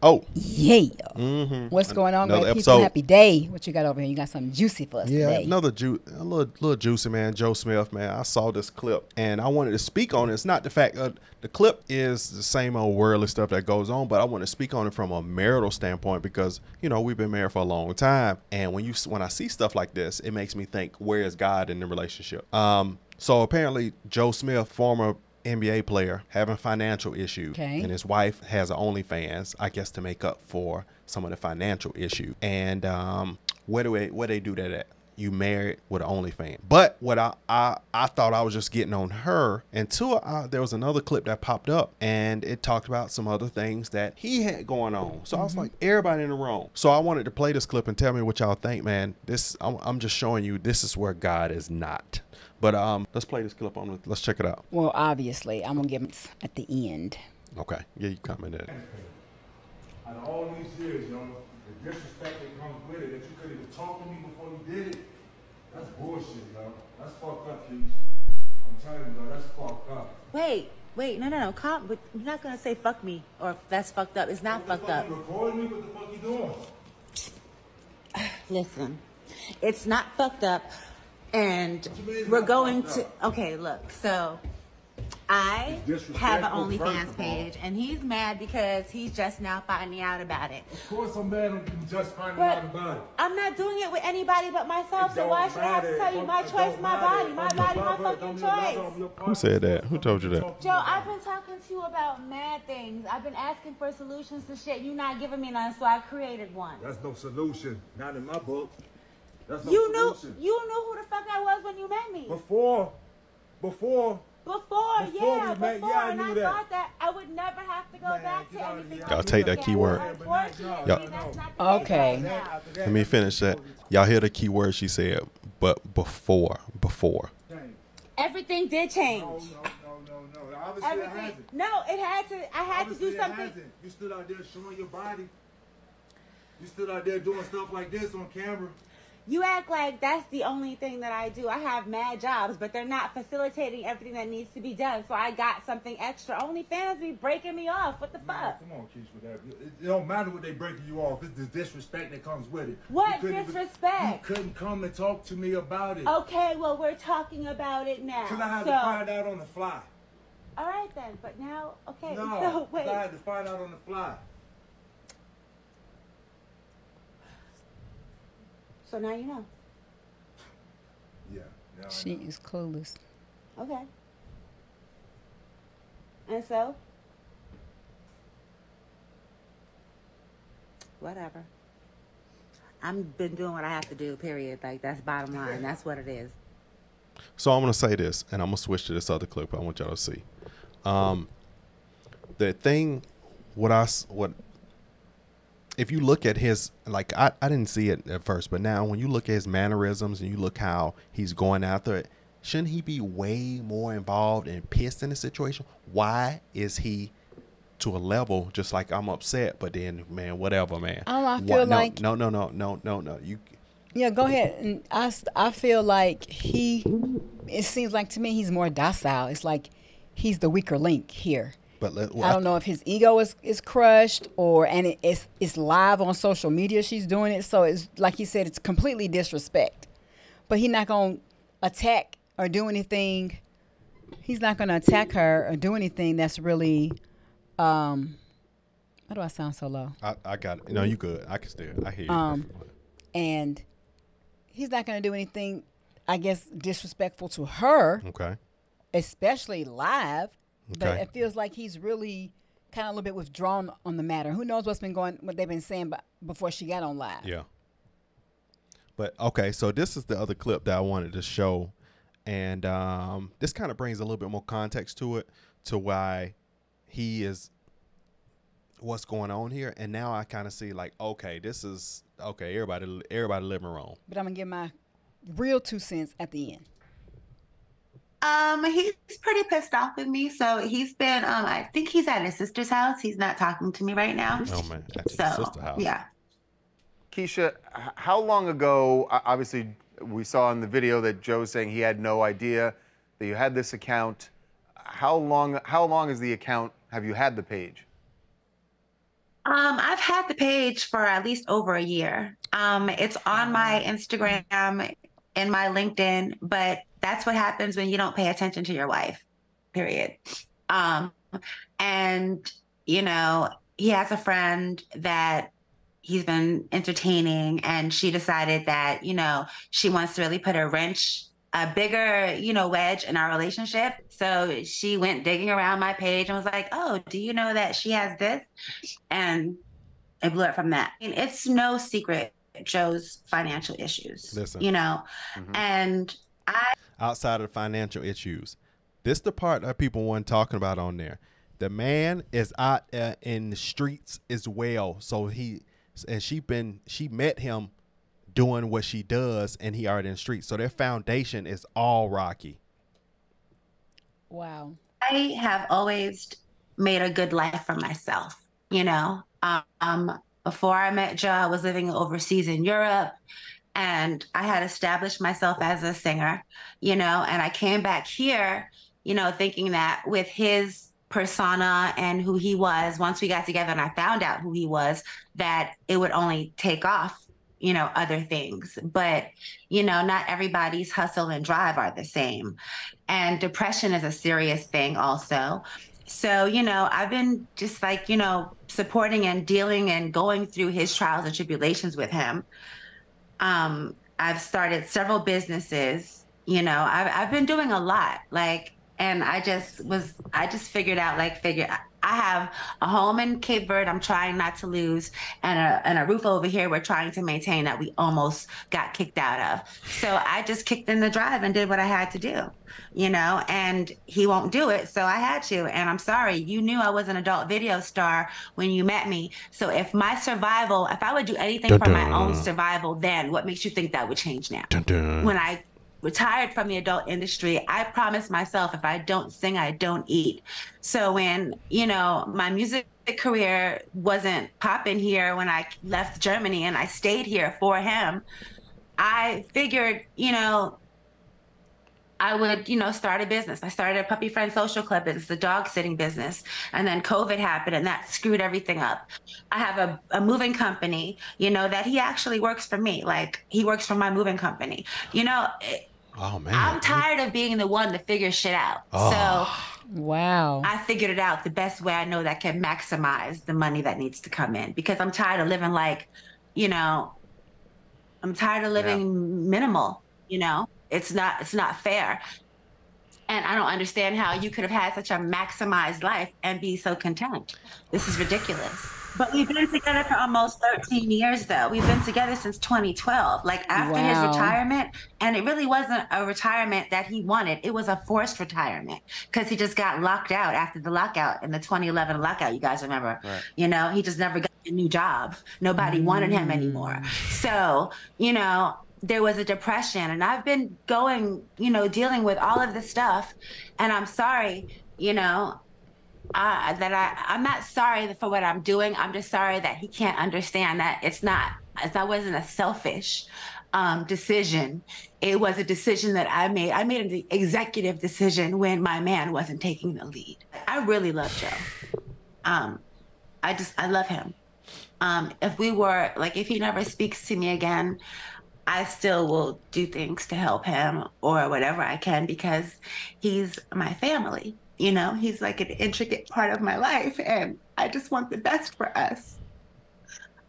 Oh, Yeah. What's going on, another great people? episode. Happy day. What you got over here? You got something juicy for us Yeah, today. another a little juicy, man. Joe Smith, man. I saw this clip and I wanted to speak on it. It's not the fact the clip is the same old worldly stuff that goes on, but I want to speak on it from a marital standpoint because we've been married for a long time, and when I see stuff like this, it makes me think, where is God in the relationship? So apparently, Joe Smith, former NBA player, having financial issues, Okay. and his wife has an ONLYFANS, I guess, to make up for some of the financial issue. And where they do that at? You married with an OnlyFans. But what I thought I was just getting on her, until there was another clip that popped up, and it talked about some other things that he had going on. So I was like, everybody in the wrong. So I wanted to play this clip and tell me what y'all think, man. I'm just showing you this is where God is not. But let's play this clip on. Let's check it out. Well, obviously, I'm gonna give it at the end. Okay. Yeah, you commented. Out of all these years, the disrespect that comes with it, that you couldn't even talk to me before you did it, that's bullshit, That's fucked up, Keith. I'm telling you, that's fucked up. Wait, no, calm. But you're not gonna say fuck me or that's fucked up. It's not fucked up. You recording me? What the fuck you doing? Listen, it's not fucked up, and we're going to. Okay, look. So, I have an OnlyFans page, and he's mad because he's just now finding out about it. Of course I'm mad I'm just finding out about it. I'm not doing it with anybody but myself, so why should I have to tell you my choice, my body, my fucking choice? Who said that? Who told you that? Joe, I've been talking to you about mad things. I've been asking for solutions to shit. You not giving me none, so I created one. That's no solution. Not in my book. That's no You solution. knew who the fuck I was when you met me. Before, I knew that. thought that I would never have to go back to anything. Y'all take that key word. Unfortunately, Y'all- that's not the case Okay. right now. Let me finish that. Y'all hear the key word she said, but before. Everything did change. No. Obviously it Everything. hasn't. No, it had to. I had Obviously to do something. It hasn't. You stood out there showing your body. You stood out there doing stuff like this on camera. You act like that's the only thing that I do. I have mad jobs, but they're not facilitating everything that needs to be done. So I got something extra. OnlyFans be breaking me off. What the fuck? Come on, Keith, with that. It don't matter what they breaking you off. It's the disrespect that comes with it. What You couldn't disrespect? You couldn't come and talk to me about it. Okay, well, we're talking about it now. Because I had so, to find out on the fly. all right then, but now, okay, No, so wait. I had to find out on the fly. So now you know. Yeah. Now I She know. is clueless. Okay. And so? Whatever. I've been doing what I have to do, period. Like, that's bottom line. That's what it is. So I'm going to say this, and I'm going to switch to this other clip I want y'all to see. The thing, if you look at his, like, I didn't see it at first, but now when you look at his mannerisms and you look how he's going after it, shouldn't he be way more involved and pissed in the situation? Why is he to a level just like, I'm upset, but then, man, whatever, man. I feel like... No. Yeah, go ahead. And I feel like it seems like to me he's more docile. It's like he's the weaker link here. But I don't know if his ego is crushed and it's live on social media. She's doing it. So it's like he said, it's completely disrespect. But he's not going to attack or do anything. He's not going to attack her or do anything that's really, why do I sound so low? I got it. No, you good. I can still, I hear you. And he's not going to do anything, I guess, disrespectful to her. Okay. Especially live. But Okay. it feels like he's really kind of a little bit withdrawn on the matter. Who knows what they've been saying before she got on live. Yeah. But, okay, so this is the other clip that I wanted to show. And this kind of brings a little bit more context to it, to why he is, what's going on here. And now I kind of see, like, okay, everybody living wrong. But I'm going to give my real 2 cents at the end. He's pretty pissed off with me. So he's been, I think he's at his sister's house. He's not talking to me right now. Oh, man. That's So, his sister's house. yeah. Keisha, how long ago, obviously we saw in the video that Joe's saying he had no idea that you had this account. How long is the account, have you had the page? I've had the page for at least over a year. It's on my Instagram and my LinkedIn, but that's what happens when you don't pay attention to your wife, period. Um, and, you know, he has a friend that he's been entertaining, and she decided that, she wants to really put a bigger, wedge in our relationship. So she went digging around my page and was like, oh, do you know that she has this? And it blew up from that. And it's no secret Joe's financial issues, Listen. And outside of the financial issues, this the part that people weren't talking about on there. The man is out in the streets as well. So she met him doing what she does, and he already in the streets. So their foundation is all rocky. Wow. I have always made a good life for myself. Before I met Joe, I was living overseas in Europe, and I had established myself as a singer, and I came back here, thinking that with his persona and who he was, once we got together and I found out who he was, that it would only take off, other things. But, not everybody's hustle and drive are the same. And depression is a serious thing also. So, I've been just like, supporting and dealing and going through his trials and tribulations with him. I've started several businesses, I've been doing a lot, and I just figured out, I have a home in Cape Verde I'm trying not to lose, and a roof over here we're trying to maintain that we almost got kicked out of. So I just kicked in the drive and did what I had to do, and he won't do it. So I had to, and I'm sorry, you knew I was an adult video star when you met me. So if I would do anything for my own survival, then what makes you think that would change now? When I retired from the adult industry, I promised myself, if I don't sing, I don't eat. So when, my music career wasn't popping here when I left Germany and I stayed here for him, I figured, I would, start a business. I started a puppy friend social club business, a dog sitting business. And then COVID happened and that screwed everything up. I have a moving company, that he actually works for me. Like, he works for my moving company. Oh, man. I'm tired of being the one to figure shit out. Oh. So wow, I figured it out the best way I know that can maximize the money that needs to come in, because I'm tired of living I'm tired of living minimal, It's not fair. And I don't understand how you could have had such a maximized life and be so content. This is ridiculous. But we've been together for almost 13 years, though. We've been together since 2012, after his retirement. And it really wasn't a retirement that he wanted. It was a forced retirement, because he just got locked out after the lockout in the 2011 lockout. You guys remember? Right. He just never got a new job. Nobody wanted him anymore. So, there was a depression, and I've been going, dealing with all of this stuff. And I'm sorry, I'm not sorry for what I'm doing. I'm just sorry that he can't understand that that wasn't a selfish decision. It was a decision that I made. I made an executive decision when my man wasn't taking the lead. I really love Joe. I love him. If he never speaks to me again, I still will do things to help him or whatever I can, because he's my family. He's like an intricate part of my life, and I just want the best for us.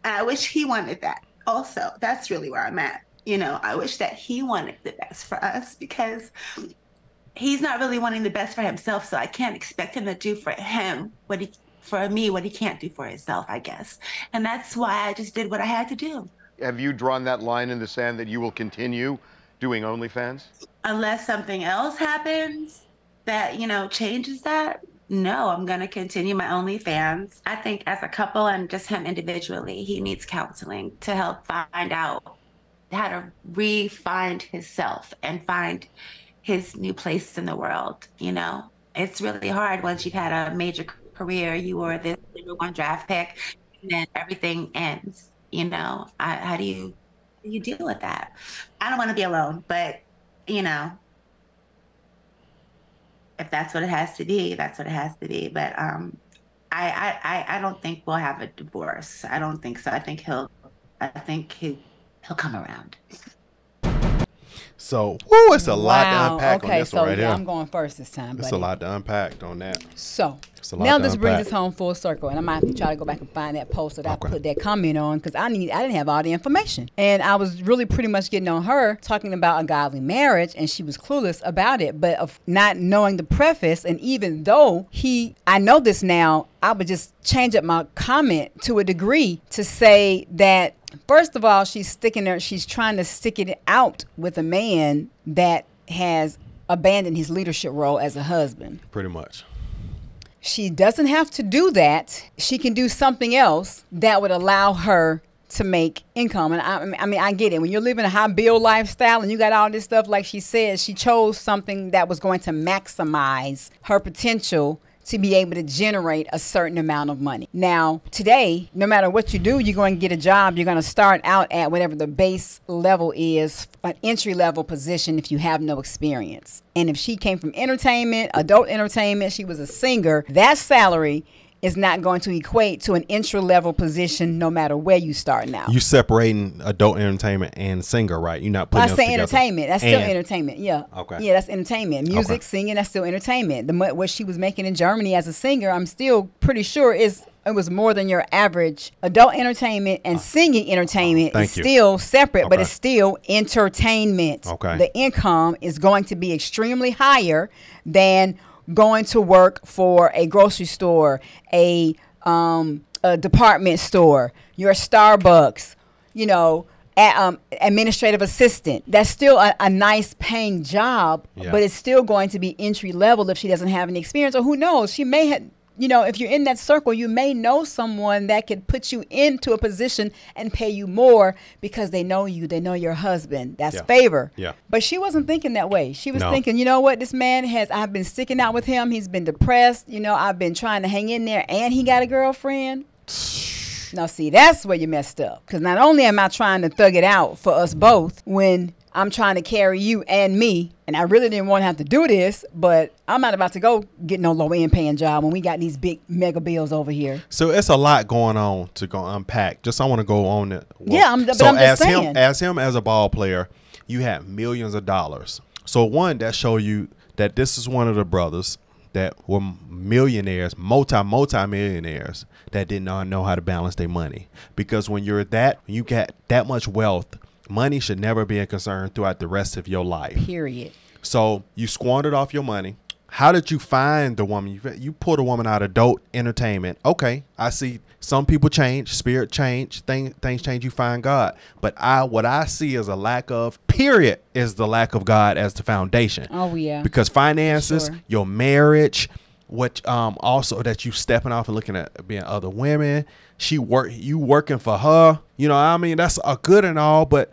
And I wish he wanted that also. That's really where I'm at. I wish that he wanted the best for us, because he's not really wanting the best for himself. So I can't expect him to do for me what he can't do for himself, I guess. And that's why I just did what I had to do. Have you drawn that line in the sand that you will continue doing OnlyFans? Unless something else happens that, changes that, no, I'm going to continue my OnlyFans. I think as a couple and just him individually, he needs counseling to help find out how to re-find himself and find his new place in the world. It's really hard once you've had a major career. You were the number one draft pick, and then everything ends. How do you deal with that? I don't want to be alone, but, if that's what it has to be, that's what it has to be. But I don't think we'll have a divorce. I don't think so. I think he'll come around. So, woo, it's a lot to unpack okay, on this so one right here. I'm going first this time. It's a lot to unpack on that. So It's a lot now to this brings unpack. us home full circle, and I might have to try to go back and find that post that Okay. I put that comment on, because I didn't have all the information, and I was really pretty much getting on her talking about a godly marriage, and she was clueless about it, but of not knowing the preface. And even though I know this now, I would just change up my comment to a degree to say that, first of all, she's trying to stick it out with a man that has abandoned his leadership role as a husband. Pretty much. She doesn't have to do that. She can do something else that would allow her to make income. And I mean, I get it. When you're living a high bill lifestyle and you got all this stuff, like she said, she chose something that was going to maximize her potential to be able to generate a certain amount of money. Now, today, no matter what you do, you're going to get a job. You're going to start out at whatever the base level is, an entry level position if you have no experience. And if she came from entertainment, adult entertainment, she was a singer, that salary is not going to equate to an entry-level position no matter where you start now. You separating adult entertainment and singer, right? You're not putting I say together. entertainment. That's still entertainment. Yeah. Okay. Yeah, that's entertainment. Music, Okay. singing, that's still entertainment. What she was making in Germany as a singer, I'm still pretty sure it was more than your average. Adult entertainment and singing entertainment Thank is you. still separate, but Okay. it's still entertainment. Okay. The income is going to be extremely higher than going to work for a grocery store, a department store, your Starbucks, administrative assistant. That's still a nice paying job, Yeah. but it's still going to be entry level if she doesn't have any experience. Or who knows, she may have, if you're in that circle, you may know someone that could put you into a position and pay you more because they know you, they know your husband. That's Yeah. favor. Yeah. But she wasn't thinking that way. She was No. thinking, you know what, this man I've been sticking out with him. He's been depressed. I've been trying to hang in there, and he got a girlfriend. Now, see, that's where you messed up. Because not only am I trying to thug it out for us both when I'm trying to carry you and me, and I really didn't want to have to do this, but I'm not about to go get no low-end paying job when we got these big mega bills over here. So it's a lot going on to go unpack. Just I want to go on it. Yeah, but so I'm just as saying. him as a ball player, you have millions of dollars. So one, that show you that this is one of the brothers that were millionaires, multi-millionaires, that did not know how to balance their money. Because when you get that much wealth, money should never be a concern throughout the rest of your life. Period. So you squandered off your money. How did you find the woman? You pulled a woman out of adult entertainment. Okay, I see some people change, spirit change, things change, you find God. But what I see as a lack of, period, is the lack of God as the foundation. Oh, yeah. Because finances, Sure. your marriage, also that you stepping off and looking at being other women, you working for her. That's a good and all, but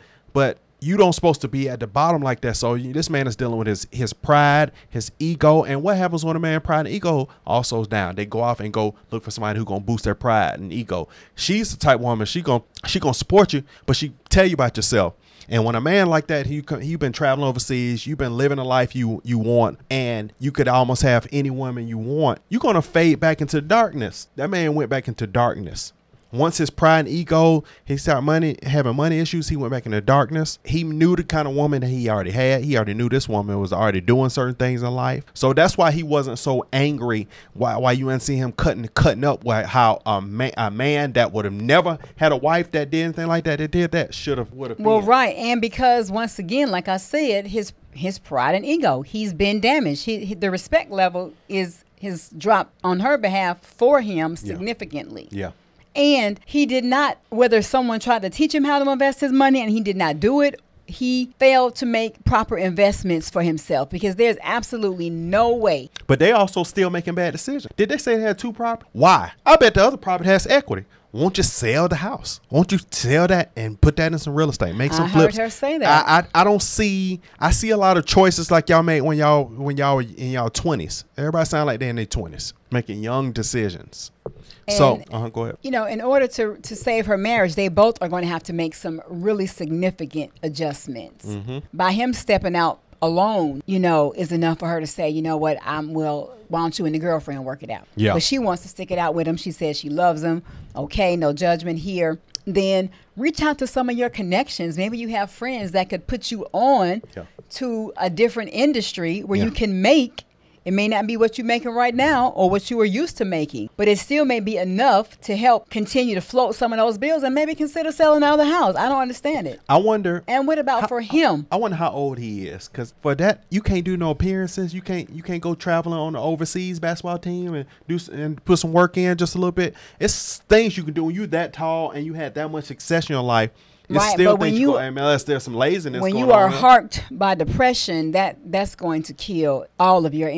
you don't supposed to be at the bottom like that. So this man is dealing with his pride, his ego. And what happens when a man pride and ego also is down? They go off and go look for somebody who's going to boost their pride and ego. She's the type of woman, she gonna support you, but she tell you about yourself. And when a man like that, you've been traveling overseas, you've been living a life you want, and you could almost have any woman you want, you're going to fade back into darkness. That man went back into darkness. Once his pride and ego, he started having money issues, he went back into darkness. He knew the kind of woman that he already had. He already knew this woman was already doing certain things in life. So that's why he wasn't so angry. Why you didn't see him cutting up with how a man that would have never had a wife that did anything like that did that would have. Well, right. And because, once again, like I said, his pride and ego, he's been damaged. The respect level has dropped on her behalf for him significantly. Yeah. And he did not, whether someone tried to teach him how to invest his money and he did not do it, he failed to make proper investments for himself, because there's absolutely no way. But they also still making bad decisions. Did they say they had two properties? Why? I bet the other property has equity. Won't you sell the house? Won't you sell that and put that in some real estate? Make some flips. I heard her say that. I see a lot of choices like y'all made when y'all were in y'all 20s. Everybody sound like they're in their 20s, making young decisions. So, go ahead. In order to save her marriage, they both are going to have to make some really significant adjustments. Mm-hmm. By him stepping out alone, you know, is enough for her to say, you know what, why don't you and the girlfriend work it out? Yeah. But she wants to stick it out with him. She says she loves him. Okay, no judgment here. Then reach out to some of your connections. Maybe you have friends that could put you on to a different industry where you can make. It may not be what you're making right now or what you were used to making, but it still may be enough to help continue to float some of those bills and maybe consider selling out of the house. I don't understand it. I wonder. And what about for him? I wonder how old he is, because for that you can't do no appearances. You can't go traveling on the overseas basketball team and put some work in just a little bit. It's things you can do when you're that tall and you had that much success in your life. It's still but when things you go, unless there's some laziness. When going you are on harked by depression, that's going to kill all of your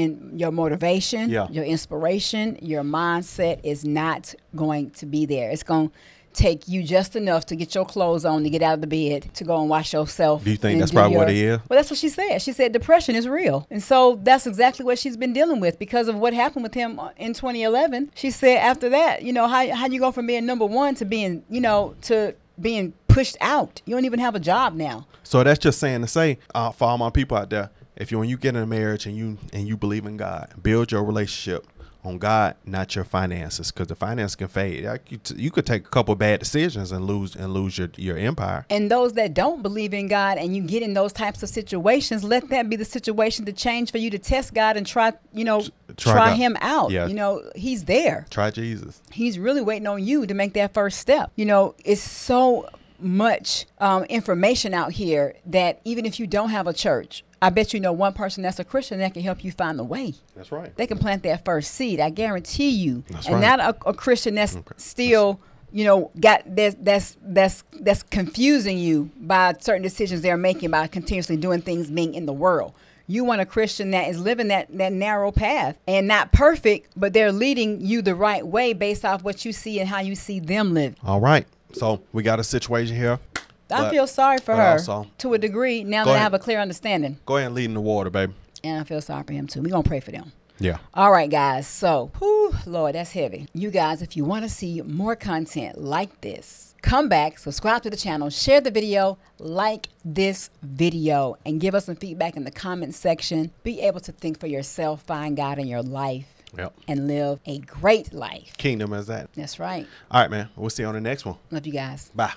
motivation, your inspiration, your mindset is not going to be there. It's going to take you just enough to get your clothes on, to get out of the bed, to go and wash yourself. Do you think that's probably what it is? Well, that's what she said. She said depression is real. And so that's exactly what she's been dealing with because of what happened with him in 2011. She said after that, you know, how you go from being number one to being, you know, to being pushed out. You don't even have a job now. So that's just saying to say, for all my people out there, when you get in a marriage and you believe in God, build your relationship on God, not your finances, because the finance can fade. You could take a couple bad decisions and lose your empire. And those that don't believe in God and you get in those types of situations, let that be the situation to change for you to test God and try him out. Yeah. You know, he's there. Try Jesus. He's really waiting on you to make that first step. You know, it's so much information out here that even if you don't have a church, I bet you know one person that's a Christian that can help you find the way. That's right. They can plant that first seed. I guarantee you. That's and right. not a Christian that's still, you know, that's confusing you by certain decisions they're making by continuously doing things being in the world. You want a Christian that is living that narrow path and not perfect, but they're leading you the right way based off what you see and how you see them live. All right. So we got a situation here. I feel sorry for her also, to a degree now that I have a clear understanding. Go ahead and lead in the water, baby. And I feel sorry for him too. We're going to pray for them. Yeah. All right, guys. So, whew, Lord, that's heavy. You guys, if you want to see more content like this, come back, subscribe to the channel, share the video, like this video, and give us some feedback in the comment section. Be able to think for yourself, find God in your life, and live a great life. Kingdom is that. That's right. All right, man. We'll see you on the next one. Love you guys. Bye.